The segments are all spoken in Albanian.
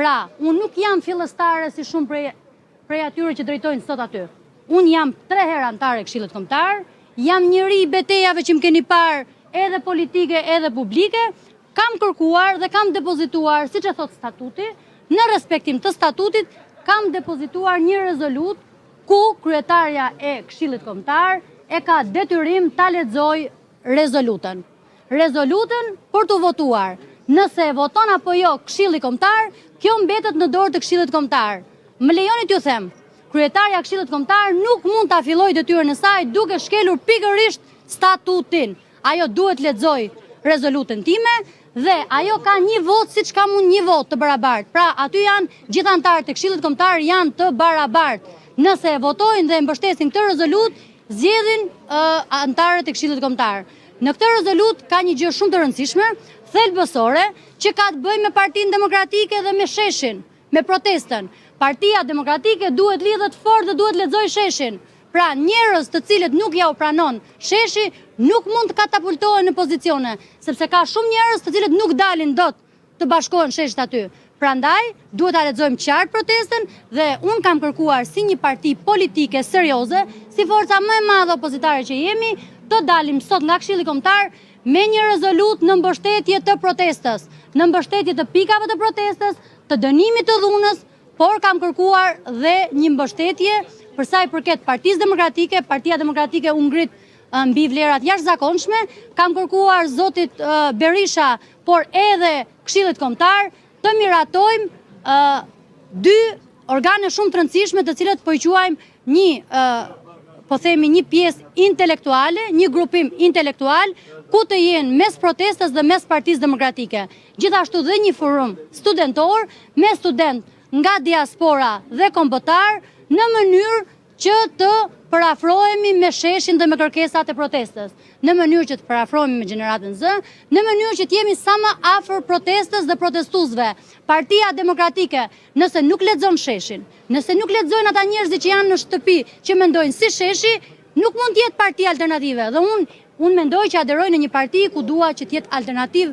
Pra, unë nuk jam fillestare si shumë prej atyre që drejtojnë sot aty. Unë jam 3 herë antare e Këshillit Kombëtar, jam njëri i betejave që më keni parë edhe politike edhe publike, kam kërkuar dhe kam depozituar, siç e thot statuti, në respektim të statutit, kam depozituar një rezolut ku kryetarja e Këshillit Kombëtar e ka detyrim ta lexoj rezolutën. Rezolutën për të votuar. Nëse e voton apo jo Këshilli Kombëtar, kjo mbetet në dorë të Këshillit Kombëtar. Më lejoni t'ju them, kryetarja e Këshillit Kombëtar nuk mund ta fillojë detyrën e saj duke shkelur pikërisht statutin. Ajo duhet lexoj rezolutën time dhe ajo ka një vot siç kam unë një vot të barabartë. Pra, aty janë gjithë anëtarët e Këshillit Kombëtar janë të barabartë. Nëse e votojnë dhe mbështesin këtë rezolut, zgjedhin anëtarët e Këshillit Kombëtar. Në këtë rezolut ka një gjë shumë të rëndësishme, thelbësore, që ka të bëjë me Partinë Demokratike dhe me sheshin, me protestën. Partia Demokratike duhet lidhet fort dhe duhet lexoj sheshin. Pra, njerëz të cilët nuk ja u pranon sheshi, nuk mund të katapultohen në pozicione, sepse ka shumë njerëz të cilët nuk dalin dot të bashkohen sheshit aty. Prandaj, duhet ta lexojmë qartë protestën dhe unë kam kërkuar si një parti politike serioze, si forca më e madhe opozitare që jemi, të dalim sot nga Këshilli Kombëtar me një rezolut në mbështetje të protestës, në mbështetje të pikave të protestës, të dënimit të dhunës, por kam kërkuar dhe një mbështetje për sa i përket Partisë Demokratike. Partia Demokratike u ngrit mbi vlerat jashtëzakonshme, kam kërkuar zotit Berisha, por edhe Këshillit Kombëtar, të miratojmë 2 organe shumë të rëndësishme të cilët po i quajmë një pjesë intelektuale, një grupim intelektual, ku të jenë mes protestës dhe mes Partisë Demokratike. Gjithashtu dhe një forum studentor me student nga diaspora dhe kombëtar në mënyrë që të parafrohemi me sheshin dhe me kërkesat e protestës, në mënyrë që të parafrohemi me gjeneratën Z, në mënyrë që të jemi sa më afër protestës dhe protestuesve. Partia Demokratike, nëse nuk lexon sheshin, nëse nuk lexojnë ata njerëz që janë në shtëpi, që mendojnë si sheshi, nuk mund të jetë parti alternative. Dhe unë mendoj që aderoj në një parti ku dua që të jetë alternativë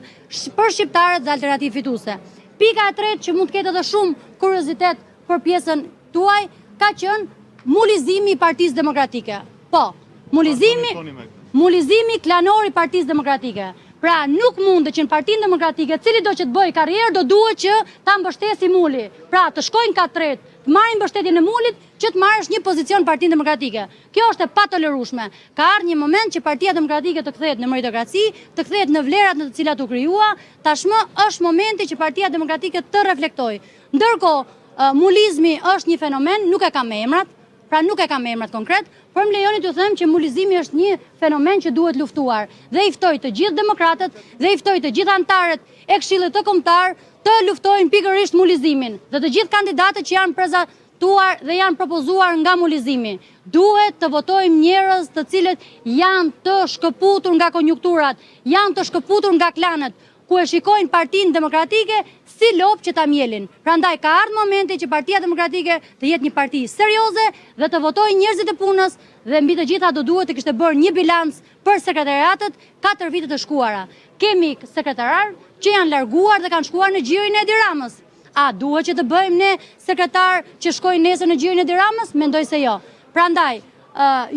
për shqiptarët dhe alternativë fituese. Pika e tretë që mund të ketë edhe shumë kuriozitet për pjesën tuaj, ka qenë mulizimi i Partisë Demokratike. Po, mulizimi klanor i Partisë Demokratike. Pra, nuk mundet që në Partinë Demokratike, cili do që të bëjë karrierë, do duhet që ta mbështesi Muli. Pra, të shkojnë katret, të marrin mbështetjen e Mulit, që të marrësh një pozicion Partinë Demokratike. Kjo është e patolerueshme. Ka ardhur një moment që Partia Demokratike të kthehet në meritokraci, të kthehet në vlerat në të cilat u krijua. Tashmë është momenti që Partia Demokratike të reflektojë. Ndërkohë, mulizmi është një fenomen, nuk e kam emrat, pra nuk e kam emrat konkret, por më lejoni t'ju them që mulizimi është një fenomen që duhet luftuar. Dhe i ftoj të gjithë demokratët dhe i ftoj të gjithë anëtarët e Këshillit të Kombëtar të luftojnë pikërisht mulizimin. Dhe të gjithë kandidatët që janë prezantuar dhe janë propozuar nga mulizimi. Duhet të votojmë njerëz të cilët janë të shkëputur nga konjunkturat, janë të shkëputur nga klanet, ku e shikojnë Partinë Demokratike si lopë që ta mjelin. Prandaj ka ardhur momenti që Partia Demokratike të jetë një parti serioze dhe të votojë njerëzit e punës dhe mbi të gjitha do duhet të kishte bërë një bilans për sekretariatet 4 vitet e shkuara. Kemi sekretarar që janë larguar dhe kanë shkuar në xhirin e Edi Ramës. A duhet që të bëjmë ne sekretar që shkojnë nesër në xhirin e Edi Ramës? Mendoj se jo. Prandaj,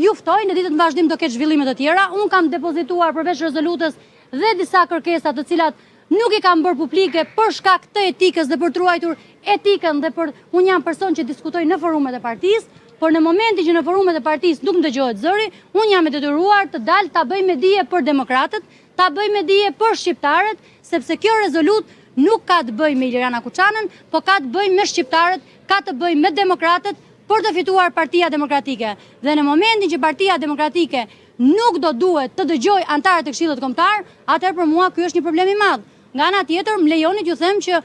ju ftoj në ditët në vazhdim do ketë zhvillime të tjera. Unë kam depozituar përveç rezolutës dhe disa kërkesa të cilat nuk i kam bërë publike për shkak të etikës dhe për të ruajtur etikën dhe unë jam person që diskutoj në forumet e partisë, por në momentin që në forumet e partisë nuk më dëgjohet zëri, unë jam e detyruar të dalë ta bëj me dije për demokratët, ta bëj me dije për shqiptarët, sepse kjo rezolut nuk ka të bëj me Ilirana Kuçanën, po ka të bëj me shqiptarët, ka të bëj me demokratët për të fituar Partia Demokratike. Dhe në momentin që Partia Demokratike nuk do duhet të dëgjoj antarët e Këshillit Kombëtar, atëherë për mua ky është një problem i madh. Nga ana tjetër, më lejoni t'ju them që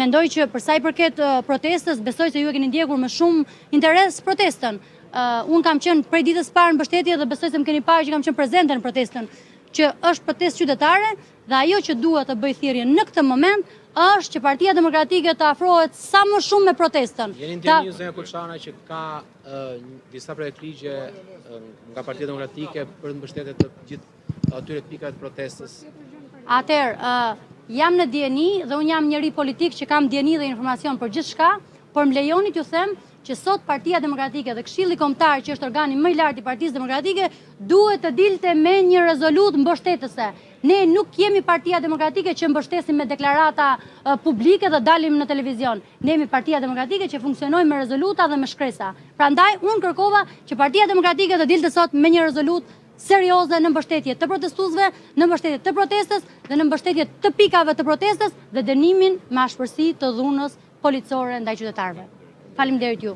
mendoj që për sa i përket protestës, besoj se ju e keni ndjekur me shumë interes protestën. Unë kam qenë prej ditës parë në mbështetje dhe besoj se më keni parë që kam qenë prezente në protestën, që është protestë qytetare dhe ajo që duhet të bëj thirrje në këtë moment është që Partia Demokratike të afrohet sa më shumë me protestën. Jeni ndjenjë Zënia Kuçana që ka disa projektligje nga Partia Demokratike për mbështetje të gjithë atyre pikave të protestës? Atëherë, jam në dieni dhe unë jam njëri politik që kam dieni dhe informacion për gjithë shka, por më lejoni t'ju them që sot Partia Demokratike dhe Këshilli Kombëtar, që është organi më i lartë i Partisë Demokratike, duhet të dilte me një rezolutë mbështetëse. Ne nuk jemi Partia Demokratike që mbështesim me deklarata publike dhe dalim në televizion. Ne jemi Partia Demokratike që funksionojmë me rezoluta dhe me shkresa. Prandaj, unë kërkova që Partia Demokratike të dilte sot me një rezolutë serioze në mbështetje të protestuesve, në mbështetje të protestës dhe në mbështetje të pikave të protestës dhe dënimin me ashpërsi të dhunës policore ndaj qytetarëve. Faleminderit ju.